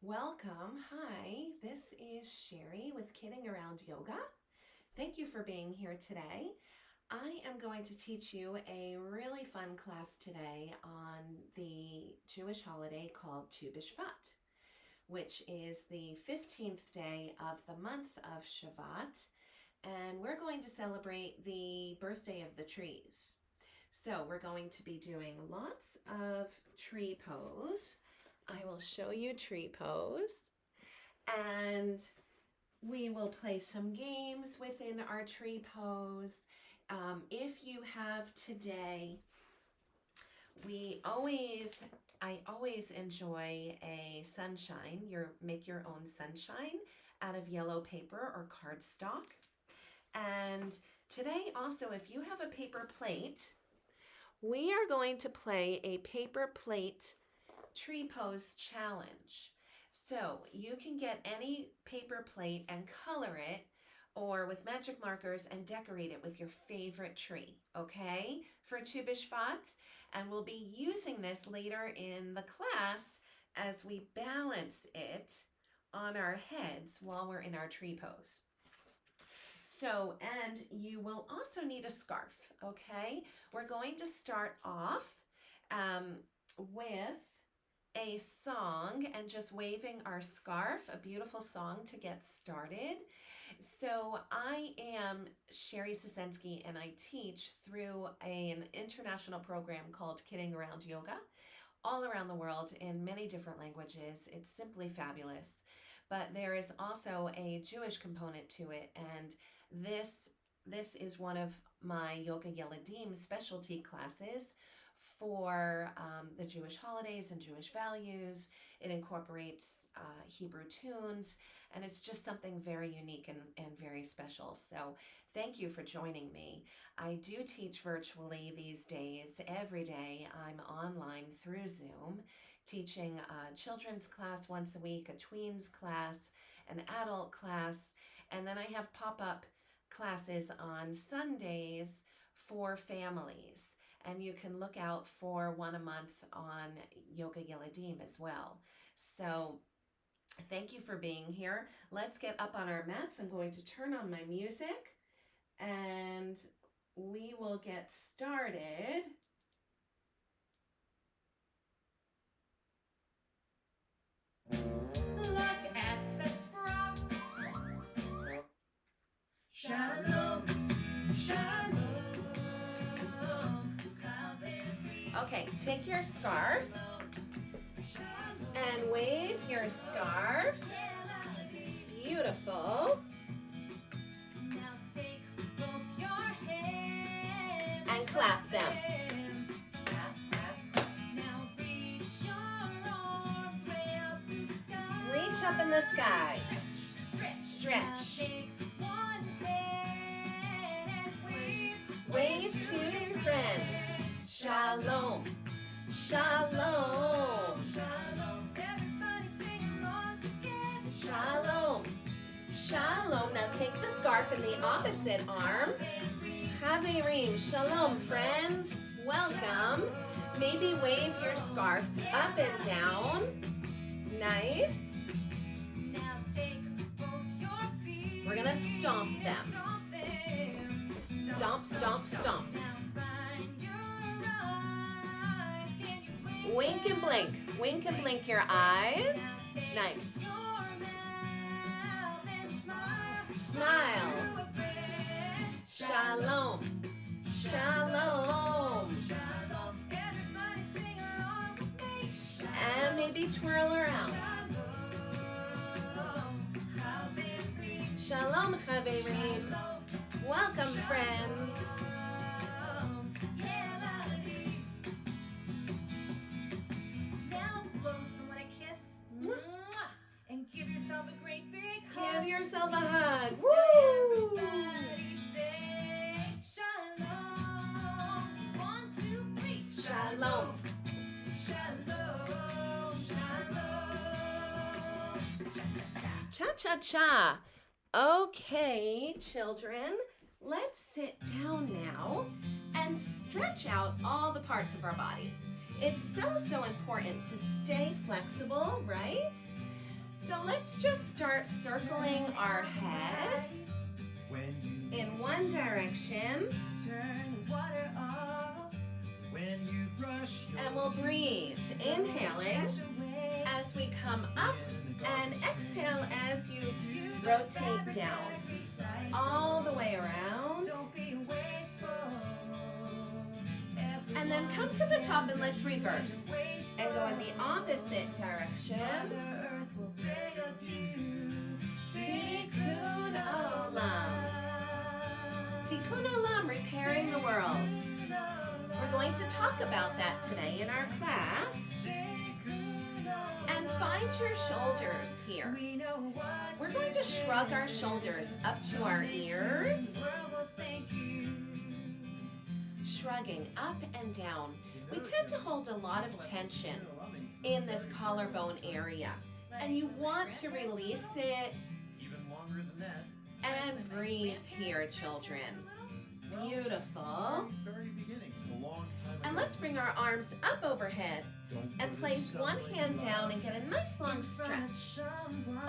Welcome. Hi, this is Sherri with Kidding Around Yoga. Thank you for being here today. I am going to teach you a really fun class today on the Jewish holiday called Tu B'Shvat, which is the 15th day of the month of Shvat, and we're going to celebrate the birthday of the trees. So we're going to be doing lots of tree pose. I will show you tree pose, and we will play some games within our tree pose. If you have today, I always enjoy a sunshine. Make your own sunshine out of yellow paper or cardstock. And today also, if you have a paper plate, we are going to play a paper plate tree pose challenge. So you can get any paper plate and color it, or with magic markers and decorate it with your favorite tree, okay, for Tu B'Shvat. And we'll be using this later in the class as we balance it on our heads while we're in our tree pose. So, and you will also need a scarf, okay? We're going to start off with a song and just waving our scarf, a beautiful song to get started. So I am Sherri and I teach through an international program called Kidding Around Yoga, all around the world in many different languages. It's simply fabulous. But there is also a Jewish component to it, and this is one of my Yoga Yeladim specialty classes for the Jewish holidays and Jewish values. It incorporates Hebrew tunes, and it's just something very unique and very special. So thank you for joining me. I do teach virtually these days. Every day I'm online through Zoom, teaching a children's class once a week, a tweens class, an adult class, and then I have pop-up classes on Sundays for families. And you can look out for one a month on Yoga Yeladim as well. So thank you for being here. Let's get up on our mats. I'm going to turn on my music and we will get started. Look at the sprouts. Shalom, shalom. Okay, take your scarf and wave your scarf. Beautiful. Now take both your hands and clap them. Clap, clap. Now reach your arms way up to the sky. Reach up in the sky. Stretch. Now take one hand and wave. Wave to your friends. Shalom, shalom, Shalom. Everybody sing along together. shalom, shalom. Now take the scarf in the opposite arm. Chaverim, shalom, friends. Welcome. Maybe wave your scarf up and down. Nice. Now take both your feet. We're gonna stomp them. Stomp, stomp, stomp. Wink and blink. Wink and blink your eyes. Nice. Smile. Shalom. Shalom. And maybe twirl around. Shalom, Chaverim. Welcome, friends. Now blow someone a kiss. And give yourself a great big hug. Give yourself a hug. Now Woo! everybody say shalom. 1, 2, 3. Shalom. Shalom. Shalom. Cha-cha-cha. Cha-cha-cha. Okay, children, let's sit down now and stretch out all the parts of our body. It's so important to stay flexible, right? So let's just start circling our head in one direction. Turn the water off. When you brush your And we'll breathe, inhaling as we come up and exhale as you rotate down all the way around. Don't be wasteful. And then come to the top and let's reverse and go in the opposite direction. Mother Earth will beg of you. Tikkun Olam. Tikkun Olam, repairing the world. We're going to talk about that today in our class. And find your shoulders here. We know what We're going to shrug our shoulders up to our ears. the world will thank you. Shrugging up and down. We tend to hold a lot of tension in this collarbone area. And you want to release it even longer than that. and breathe here, children. Beautiful. Very beginning, a long time And ago. let's bring our arms up overhead Don't and put place it one somewhere hand you down love. and get a nice long stretch.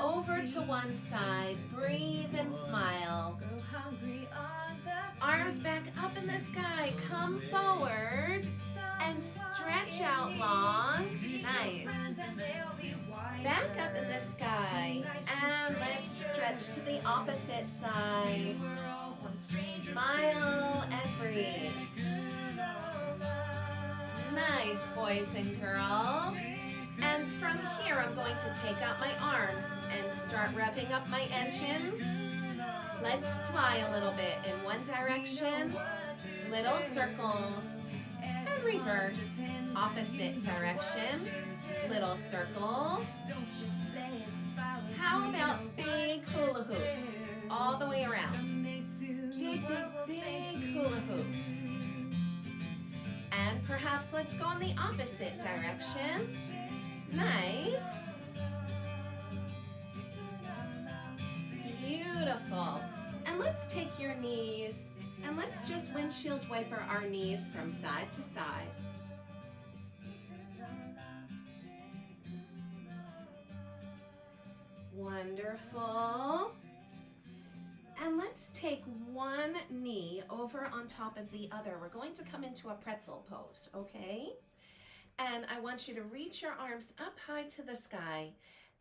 Over to one side, breathe and smile. Go hungry on the Arms back up in the sky, come forward and stretch out long. Nice. Back up in the sky and let's stretch to the opposite side. Smile and breathe. Nice, boys and girls. And from here, I'm going to take out my arms and start revving up my engines. Let's fly a little bit in one direction, little circles, and reverse, opposite direction, little circles. How about big hula hoops all the way around? Big, big, big hula hoops. And perhaps let's go in the opposite direction. Nice. Beautiful. And let's take your knees and let's just windshield wiper our knees from side to side. Wonderful. And let's take one knee over on top of the other. We're going to come into a pretzel pose, okay? And I want you to reach your arms up high to the sky.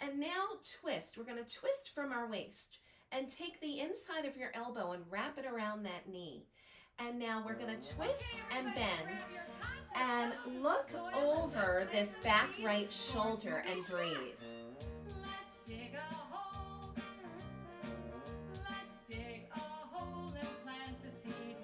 And now twist. We're going to twist from our waist and take the inside of your elbow and wrap it around that knee. And now we're going to twist and bend and look over this back right shoulder and breathe. Let's dig a hole. Let's dig a hole and plant a seed.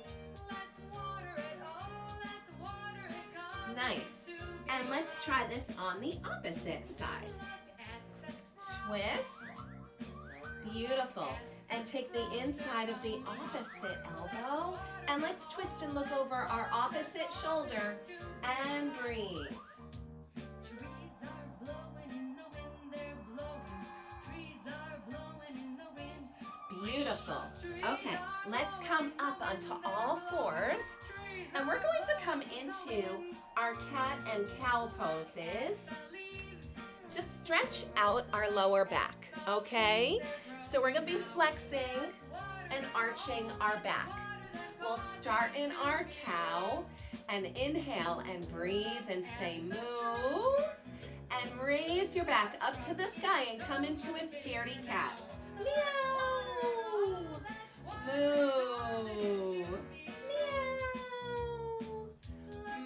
Let's water it. Oh, let's water it. 'Cause Nice. it's to be And let's try this on the opposite side. Look at the squirrel. Twist. Beautiful. And take the inside of the opposite elbow. And let's twist and look over our opposite shoulder and breathe. Trees are blowing in the wind, they're blowing. Trees are blowing in the wind. Beautiful. Okay, let's come up onto all fours. And we're going to come into our cat and cow poses to stretch out our lower back, okay? So we're going to be flexing and arching our back. We'll start in our cow and inhale and breathe and say moo. And raise your back up to the sky and come into a scaredy cat. Meow. Moo.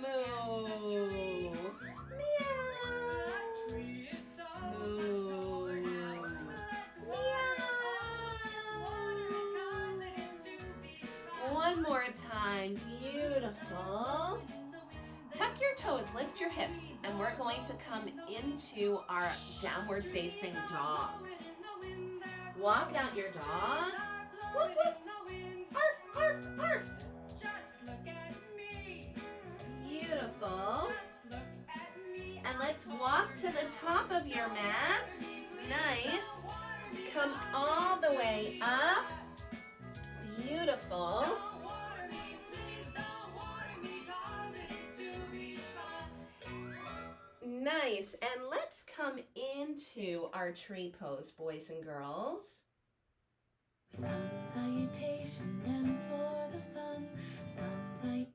Meow. Moo. One more time. Beautiful. Tuck your toes, lift your hips, and we're going to come into our downward facing dog. Walk out your dog. Woof, woof. Arf, arf, arf. Beautiful. And let's walk to the top of your mat. Nice. Come all the way up. Beautiful. Nice. And let's come into our tree pose, boys and girls. Sun salutation, dance for the sun. Sun salutation.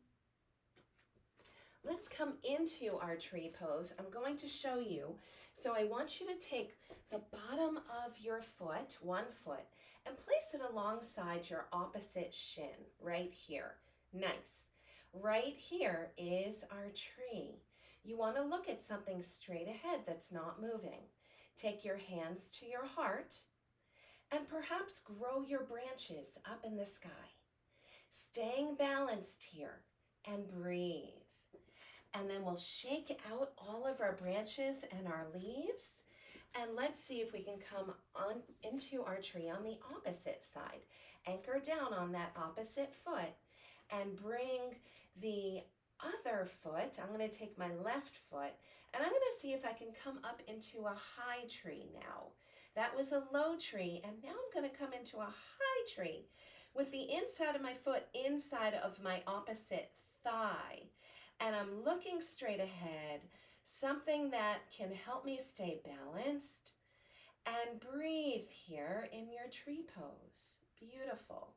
Let's come into our tree pose. I'm going to show you. So I want you to take the bottom of your foot, one foot, and place it alongside your opposite shin, right here. Nice. Right here is our tree. You want to look at something straight ahead that's not moving. Take your hands to your heart and perhaps grow your branches up in the sky. Staying balanced here and breathe. And then we'll shake out all of our branches and our leaves. And let's see if we can come on into our tree on the opposite side. Anchor down on that opposite foot and bring the other foot. I'm going to take my left foot and I'm going to see if I can come up into a high tree now. That was a low tree, and now I'm going to come into a high tree with the inside of my foot inside of my opposite thigh. And I'm looking straight ahead, something that can help me stay balanced and breathe here in your tree pose. Beautiful.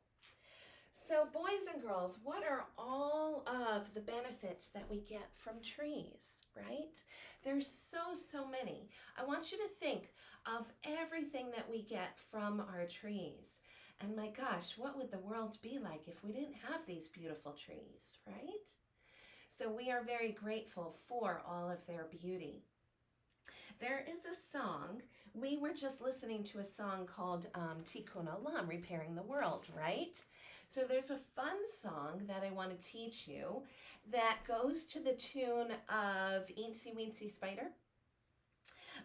So boys and girls, what are all of the benefits that we get from trees, right? There's so many. I want you to think of everything that we get from our trees. And my gosh, what would the world be like if we didn't have these beautiful trees, right? So we are very grateful for all of their beauty. There is a song, we were just listening to a song called Tikkun Olam, Repairing the World, right? So there's a fun song that I want to teach you that goes to the tune of Eensy Weensy Spider.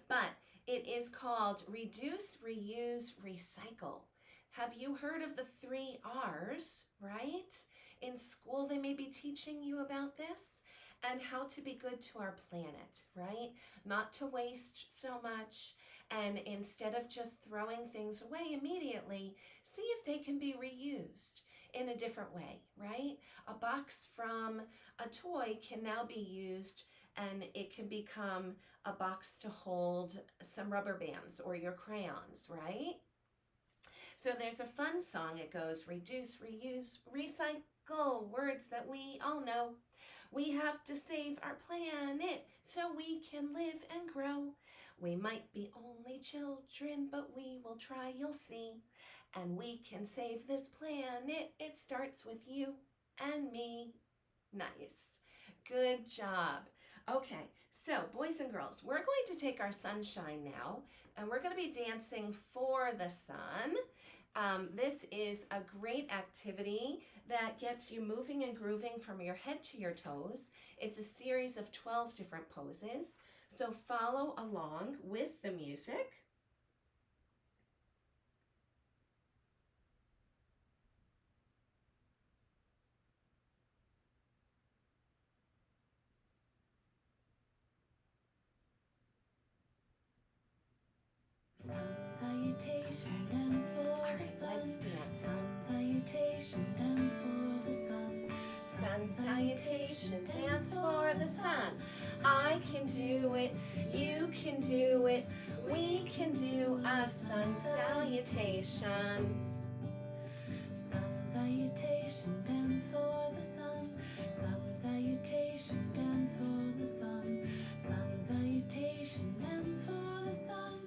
But it is called Reduce, Reuse, Recycle. Have you heard of the 3 R's, right? In school, they may be teaching you about this and how to be good to our planet, right? Not to waste so much, and instead of just throwing things away immediately, see if they can be reused in a different way, right? A box from a toy can now be used and it can become a box to hold some rubber bands or your crayons, right? So there's a fun song. It goes, reduce, reuse, recycle, words that we all know. We have to save our planet so we can live and grow. We might be only children, but we will try, you'll see. And we can save this planet. It starts with you and me. Nice. Good job. Okay, so boys and girls, we're going to take our sunshine now, and we're going to be dancing for the sun. This is a great activity that gets you moving and grooving from your head to your toes. It's a series of 12 different poses, so follow along with the music. Salutation, dance for the sun. Let's dance. Sun salutation, dance for the sun. Sun salutation, dance for the sun. I can do it, you can do it, we can do a sun salutation. Sun salutation, dance for the sun. Sun salutation, dance for the sun. Sun salutation, dance for the sun.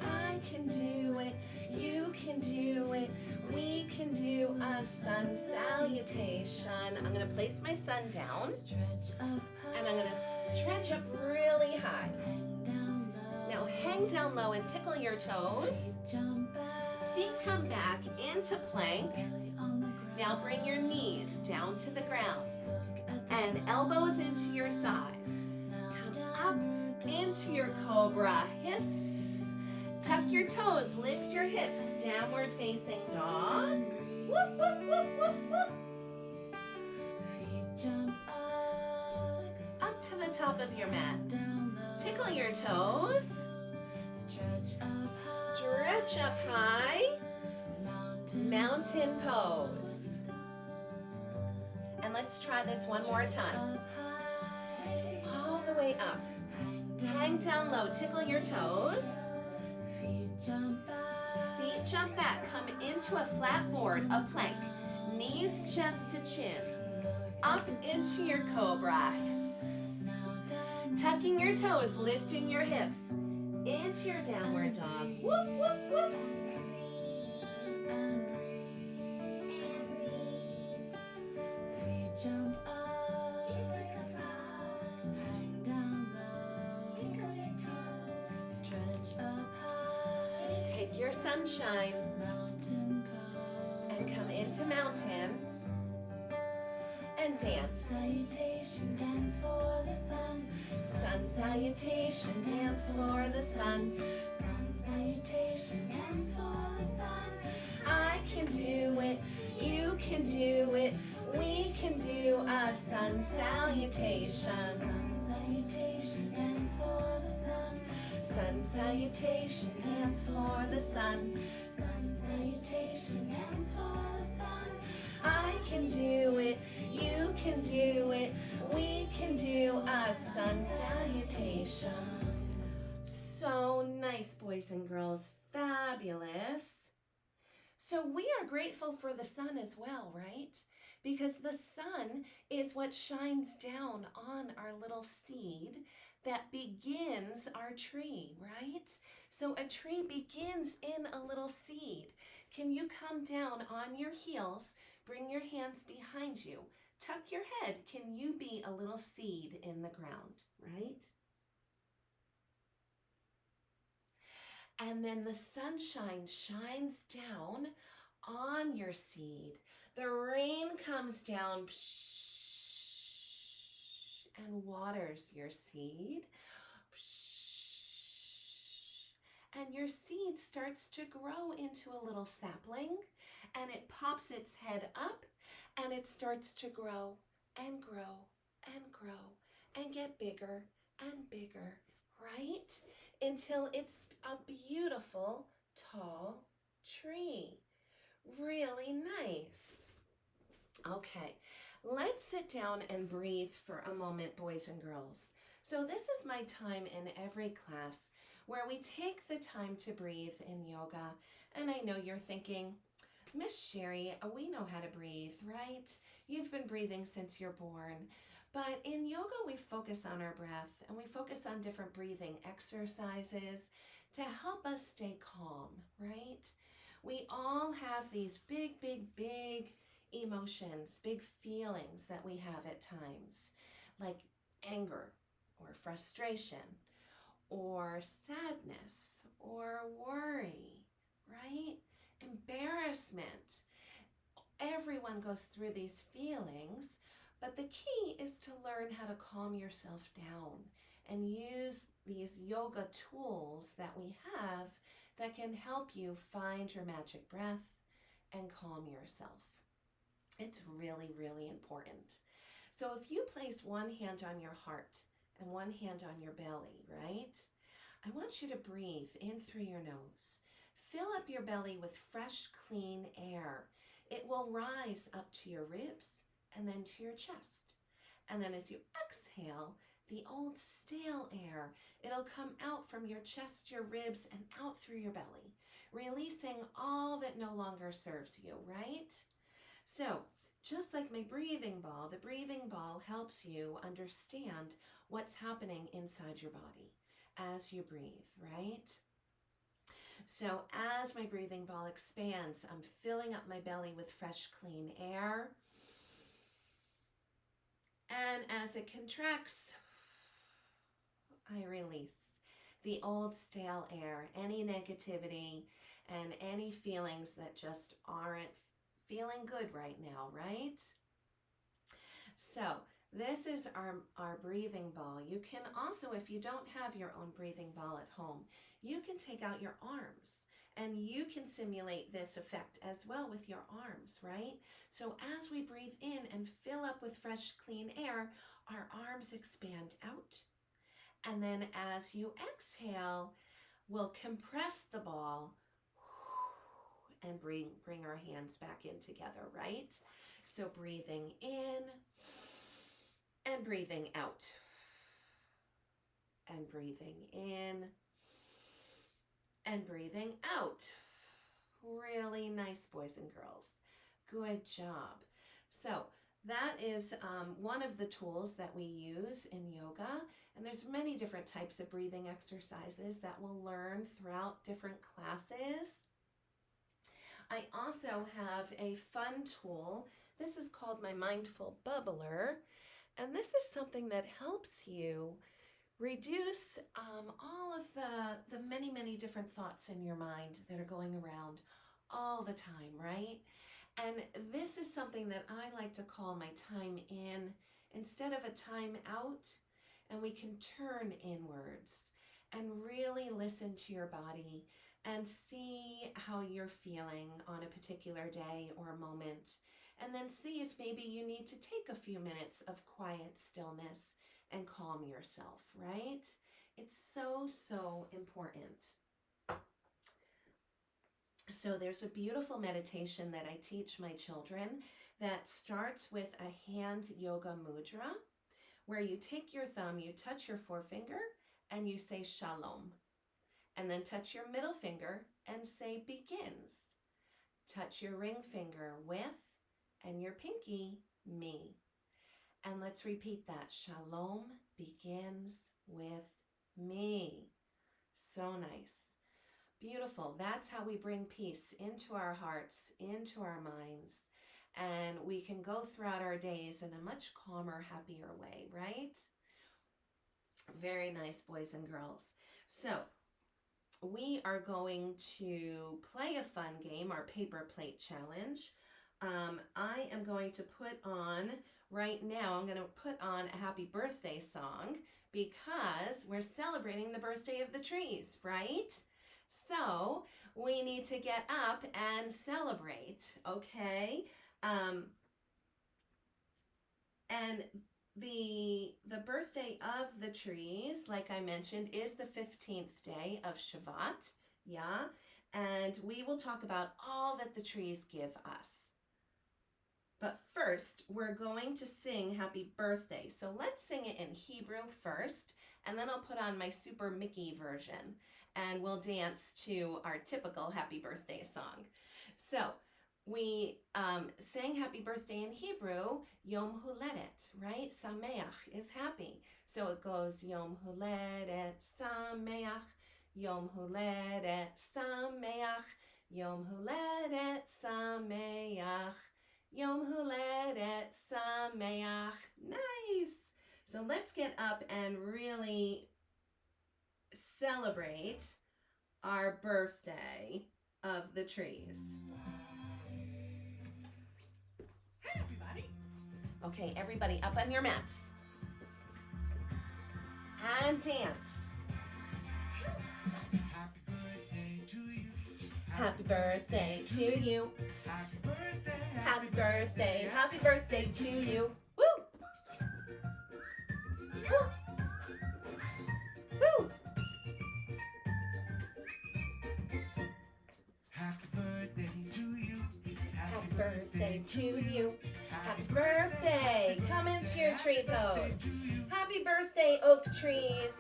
I can do it, you can do it, we can do a sun salutation. I'm going to place my sun down, Stretch up high. and I'm going to stretch up really high. Hang down low. Now hang down low and tickle your toes. Feet jump back. Feet come back into plank. Belly on the ground. Now bring your knees down to the ground Look at the and sun. elbows into your side. Now Come up into your cobra. Hiss. Tuck your toes, lift your hips, downward facing dog. Woof, woof, woof, woof, woof. Feet jump up. Up to the top of your mat. Down low. Tickle your toes. Stretch up high. Stretch up high. Mountain pose. And let's try this one more time. Up high. All the way up. Hang down low, tickle your toes. jump back. Come into a flat board, a plank. Knees chest to chin. Up into your cobra. Tucking your toes, lifting your hips. Into your downward dog. Woof, woof, woof. Feet jump up, just like a frog. Hang down low, tickle your toes. Stretch up high, Take your sunshine mountain pose. and come into mountain and dance. Salutation, dance for the sun. Sun salutation, dance for the sun. Sun salutation, dance for the sun. I can do it, you can do it, we can do a sun salutation. Sun salutation, dance for the sun. Sun salutation, dance for the sun. Sun salutation, dance for the sun. I can do it, you can do it, we can do a sun salutation. So nice, boys and girls, fabulous. So we are grateful for the sun as well, right? Because the sun is what shines down on our little seed that begins our tree, right? So a tree begins in a little seed. Can you come down on your heels, bring your hands behind you, tuck your head? Can you be a little seed in the ground, right? And then the sunshine shines down on your seed. The rain comes down and waters your seed. And your seed starts to grow into a little sapling, and it pops its head up, and it starts to grow and grow and grow and get bigger and bigger, right? Until it's a beautiful, tall tree. Really nice. Okay, let's sit down and breathe for a moment, boys and girls. So this is my time in every class where we take the time to breathe in yoga. And I know you're thinking, Miss Sherri, we know how to breathe, right? You've been breathing since you're born. But in yoga, we focus on our breath, and we focus on different breathing exercises to help us stay calm, right? We all have these big, big, big emotions, big feelings that we have at times, like anger or frustration or sadness or worry, right? Embarrassment. Everyone goes through these feelings, but the key is to learn how to calm yourself down and use these yoga tools that we have that can help you find your magic breath and calm yourself. It's really, really important. So if you place one hand on your heart and one hand on your belly, right? I want you to breathe in through your nose. Fill up your belly with fresh, clean air. It will rise up to your ribs and then to your chest. And then as you exhale, the old stale air, it'll come out from your chest, your ribs, and out through your belly, releasing all that no longer serves you, right? So, just like my breathing ball, the breathing ball helps you understand what's happening inside your body as you breathe, right? So as my breathing ball expands, I'm filling up my belly with fresh, clean air. And as it contracts, I release the old stale air, any negativity and any feelings that just aren't feeling good right now, right? So this is our breathing ball. You can also, if you don't have your own breathing ball at home, you can take out your arms and you can simulate this effect as well with your arms, right? So as we breathe in and fill up with fresh, clean air, our arms expand out. And then as you exhale, we'll compress the ball and bring our hands back in together, right? So breathing in and breathing out. And breathing in and breathing out. Really nice, boys and girls. Good job. So that is one of the tools that we use in yoga. And there's many different types of breathing exercises that we'll learn throughout different classes. I also have a fun tool. This is called my Mindful Bubbler. And this is something that helps you reduce all of the many, many different thoughts in your mind that are going around all the time, right? And this is something that I like to call my time in instead of a time out. And we can turn inwards and really listen to your body and see how you're feeling on a particular day or moment. And then see if maybe you need to take a few minutes of quiet stillness and calm yourself, right? It's so, so important. So there's a beautiful meditation that I teach my children that starts with a hand yoga mudra, where you take your thumb, you touch your forefinger, and you say shalom. And then touch your middle finger and say begins. Touch your ring finger with, and your pinky, me. And let's repeat that. Shalom begins with me. So nice. Beautiful. That's how we bring peace into our hearts, into our minds, and we can go throughout our days in a much calmer, happier way, right? Very nice, boys and girls. So we are going to play a fun game, our paper plate challenge. I am going to put on, right now, I'm going to put on a happy birthday song because we're celebrating the birthday of the trees, right? So we need to get up and celebrate, okay? And the birthday of the trees, like I mentioned, is the 15th day of Shavat, yeah? And we will talk about all that the trees give us. But first, we're going to sing Happy Birthday. So let's sing it in Hebrew first, and then I'll put on my Super Mickey version, and we'll dance to our typical Happy Birthday song. So we sang Happy Birthday in Hebrew, Yom Huledet, right? Sameach is happy. So it goes Yom Huledet Sameach, Yom Huledet Sameach, Yom Huledet Sameach, Yom Huledet Sameach. Nice! So let's get up and really celebrate our birthday of the trees. Hey, everybody. Okay, everybody up on your mats. And dance. Happy birthday to you. Happy birthday to you. Happy birthday. Happy birthday. Happy birthday to you. Woo! Woo! Woo! Happy birthday to you. Happy birthday to you. Happy birthday. Come into your tree pose. Happy birthday, oak trees.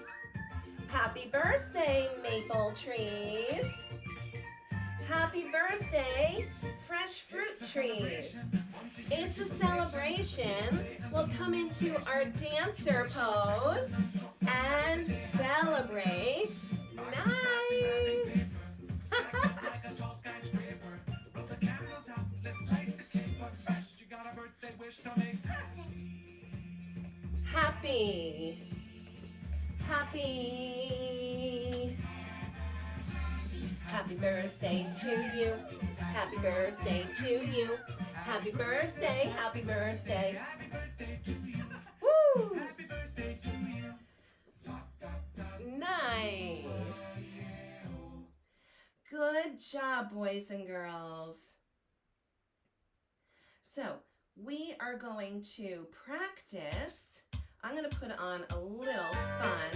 Happy birthday, maple trees. Happy birthday, fresh fruit trees. It's a celebration. We'll come into our dancer pose and celebrate. Nice. Like a tall skyscraper. Roll the candles out. Let's slice the cake. But first, you got a birthday wish to make. Happy. Happy. Happy birthday to you. Happy birthday to you. Happy birthday. Happy birthday. Happy birthday to you. Woo! Happy birthday to you. Nice. Good job, boys and girls. So we are going to practice. I'm going to put on a little fun.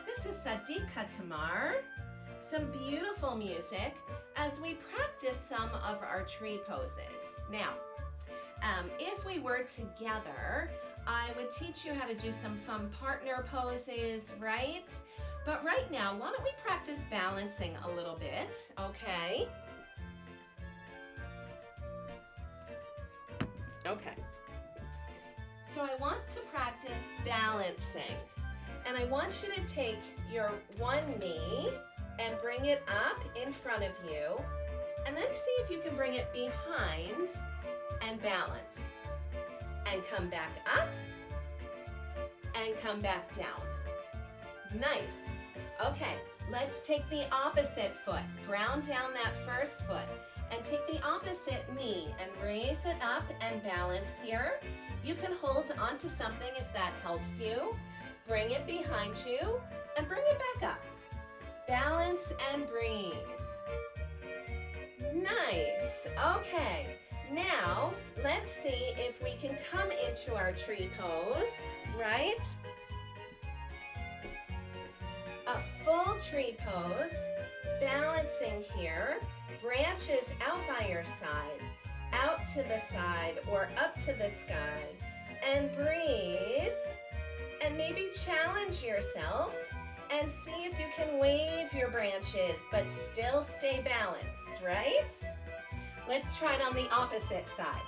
This is Sadika Tamar. Some beautiful music as we practice some of our tree poses. Now, if we were together, I would teach you how to do some fun partner poses, right? But right now, why don't we practice balancing a little bit, okay? Okay. So I want to practice balancing. And I want you to take your one knee and bring it up in front of you. And then see if you can bring it behind and balance. And come back up and come back down. Nice. Okay, let's take the opposite foot. Ground down that first foot and take the opposite knee and raise it up and balance here. You can hold onto something if that helps you. Bring it behind you and bring it back up. Balance and breathe. Nice. Okay. Now, let's see if we can come into our tree pose, right? A full tree pose, balancing here, branches out by your side, out to the side or up to the sky, and breathe, and maybe challenge yourself and see if you can wave your branches but still stay balanced, right? Let's try it on the opposite side.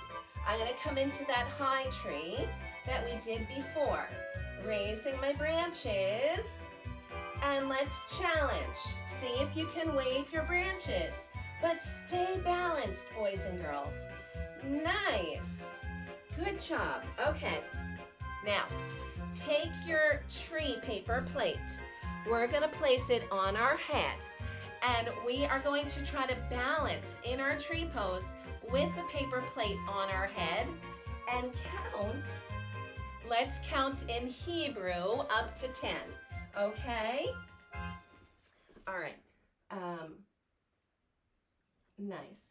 I'm going to come into that high tree that we did before, raising my branches, and let's challenge. See if you can wave your branches, but stay balanced, boys and girls. Nice. Good job. Okay. Now, take your tree paper plate. We're going to place it on our head. And we are going to try to balance in our tree pose with the paper plate on our head and count. Let's count in Hebrew up to 10. Okay? All right. Nice.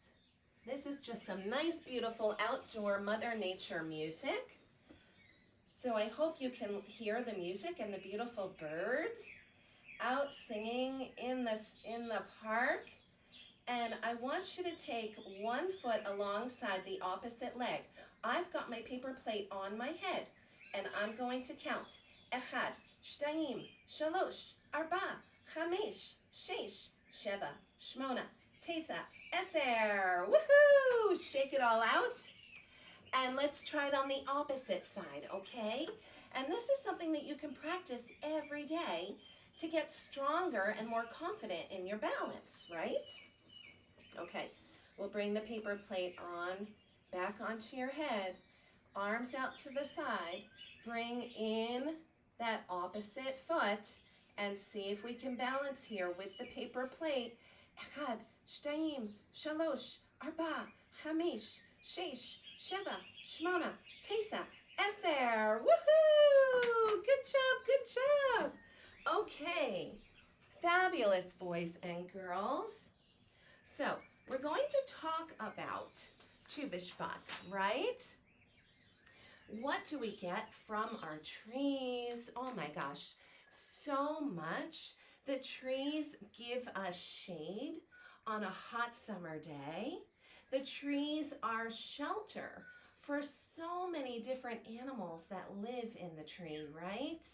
This is just some nice, beautiful outdoor Mother Nature music. So I hope you can hear the music and the beautiful birds out singing in the park. And I want you to take one foot alongside the opposite leg. I've got my paper plate on my head, and I'm going to count. Echad, shtayim, shalosh, arba, chamesh, shesh, sheva, shmona, tesa, eser. Woohoo! Shake it all out. And let's try it on the opposite side, okay? And this is something that you can practice every day to get stronger and more confident in your balance, right? Okay, we'll bring the paper plate on, back onto your head, arms out to the side, bring in that opposite foot, and see if we can balance here with the paper plate. Echad, shtayim, shalosh, arba, chamesh, shesh, sheva, shmona, tesa, eser. Woohoo! Good job, good job. Okay, fabulous, boys and girls. So we're going to talk about Tu B'Shvat, right? What do we get from our trees? Oh my gosh, so much. The trees give us shade on a hot summer day. The trees are shelter for so many different animals that live in the tree, right?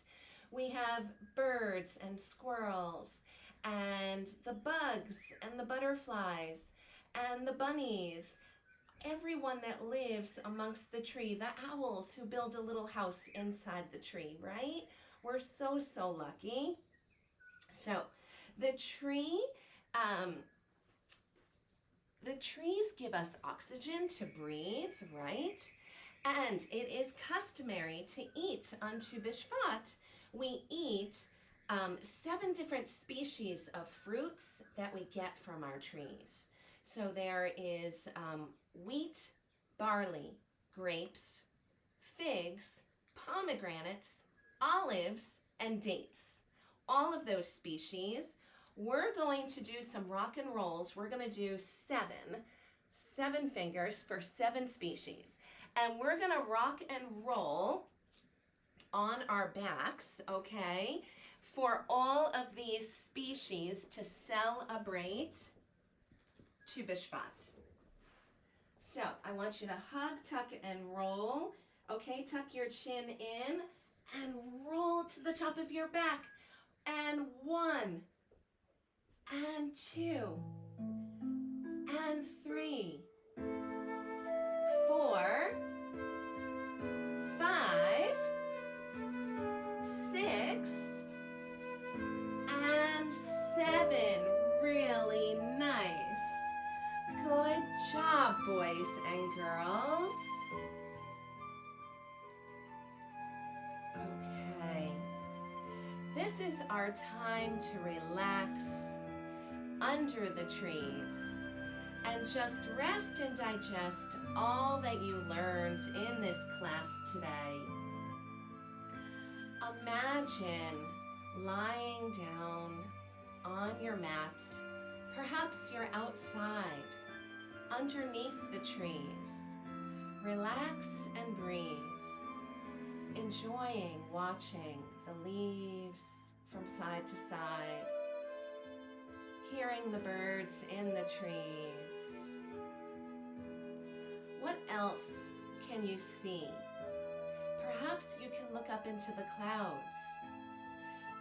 We have birds and squirrels and the bugs and the butterflies and the bunnies, everyone that lives amongst the tree, the owls who build a little house inside the tree, right? We're so, so lucky. So the trees give us oxygen to breathe, right? And it is customary to eat on Tu B'Shvat. We eat 7 different species of fruits that we get from our trees. So there is wheat, barley, grapes, figs, pomegranates, olives, and dates. All of those species. We're going to do some rock and rolls. We're going to do 7 fingers for 7 species. And we're going to rock and roll on our backs, okay, for all of these species to celebrate Tu B'Shvat. So I want you to hug, tuck, and roll. Okay, tuck your chin in and roll to the top of your back. And 1, and 2, and 3, 4, this is our time to relax under the trees and just rest and digest all that you learned in this class today. Imagine lying down on your mat. Perhaps you're outside, underneath the trees. Relax and breathe, enjoying watching the leaves from side to side, hearing the birds in the trees. What else can you see? Perhaps you can look up into the clouds.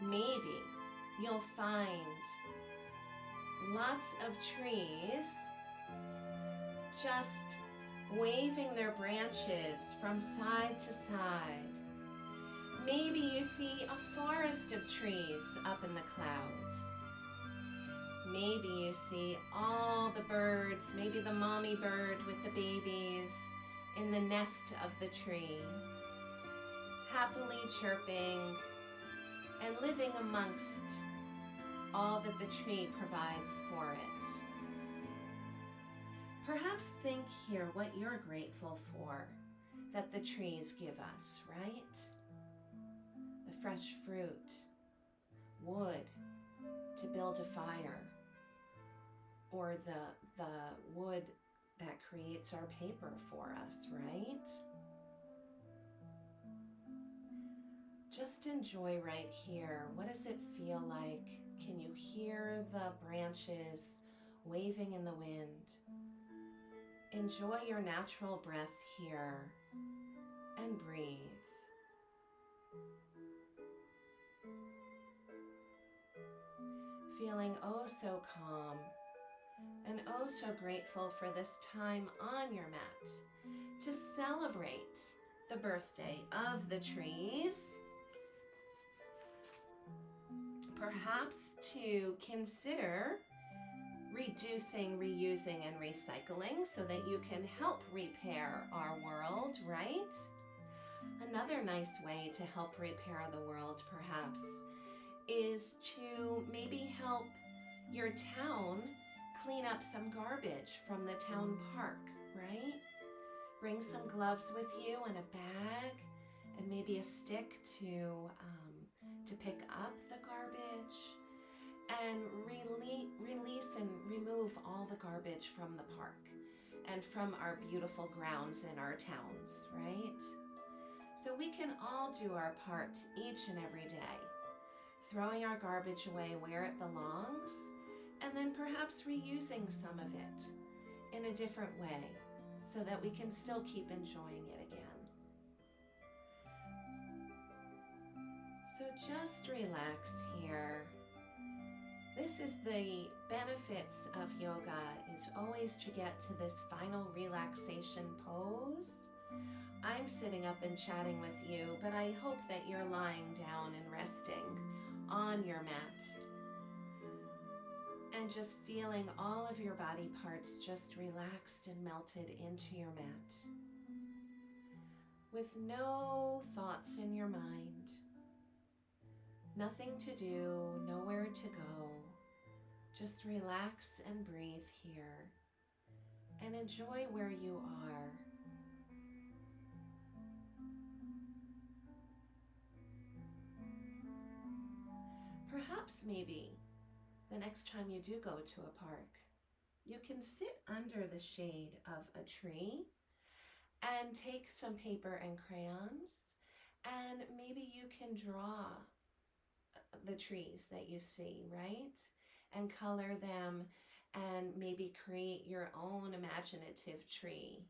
Maybe you'll find lots of trees just waving their branches from side to side. Maybe you see a forest of trees up in the clouds. Maybe you see all the birds, maybe the mommy bird with the babies in the nest of the tree, happily chirping and living amongst all that the tree provides for it. Perhaps think here what you're grateful for that the trees give us, right? The fresh fruit, wood to build a fire, or the wood that creates our paper for us, right? Just enjoy right here. What does it feel like? Can you hear the branches waving in the wind? Enjoy your natural breath here and breathe. Feeling oh so calm and oh so grateful for this time on your mat to celebrate the birthday of the trees. Perhaps to consider reducing, reusing, and recycling so that you can help repair our world, right? Another nice way to help repair the world, perhaps, is to maybe help your town clean up some garbage from the town park, right? Bring some gloves with you and a bag and maybe a stick to pick up the garbage and release and remove all the garbage from the park and from our beautiful grounds in our towns, right? So we can all do our part each and every day, throwing our garbage away where it belongs, and then perhaps reusing some of it in a different way so that we can still keep enjoying it again. So just relax here. This is the benefits of yoga, is always to get to this final relaxation pose. I'm sitting up and chatting with you, but I hope that you're lying down and resting on your mat and just feeling all of your body parts just relaxed and melted into your mat with no thoughts in your mind. Nothing to do, nowhere to go. Just relax and breathe here and enjoy where you are. Perhaps maybe the next time you do go to a park, you can sit under the shade of a tree and take some paper and crayons, and maybe you can draw the trees that you see, right? And color them and maybe create your own imaginative tree.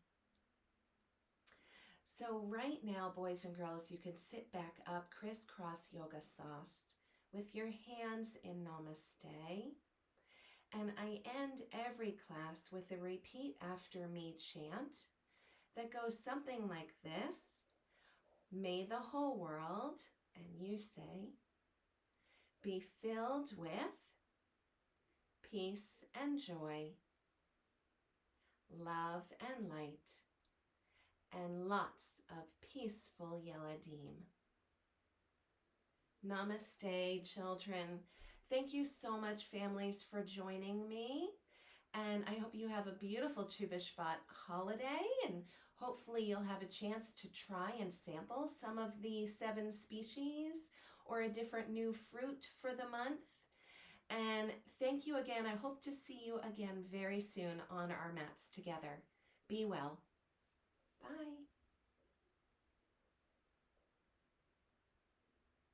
So right now, boys and girls, you can sit back up, crisscross yoga sauce with your hands in namaste. And I end every class with a repeat after me chant that goes something like this. May the whole world, and you say, be filled with peace and joy, love and light, and lots of peaceful Yeladim. Namaste, children. Thank you so much, families, for joining me. And I hope you have a beautiful Tu B'Shvat holiday, and hopefully you'll have a chance to try and sample some of the 7 species or a different new fruit for the month. And thank you again. I hope to see you again very soon on our mats together. Be well. Bye.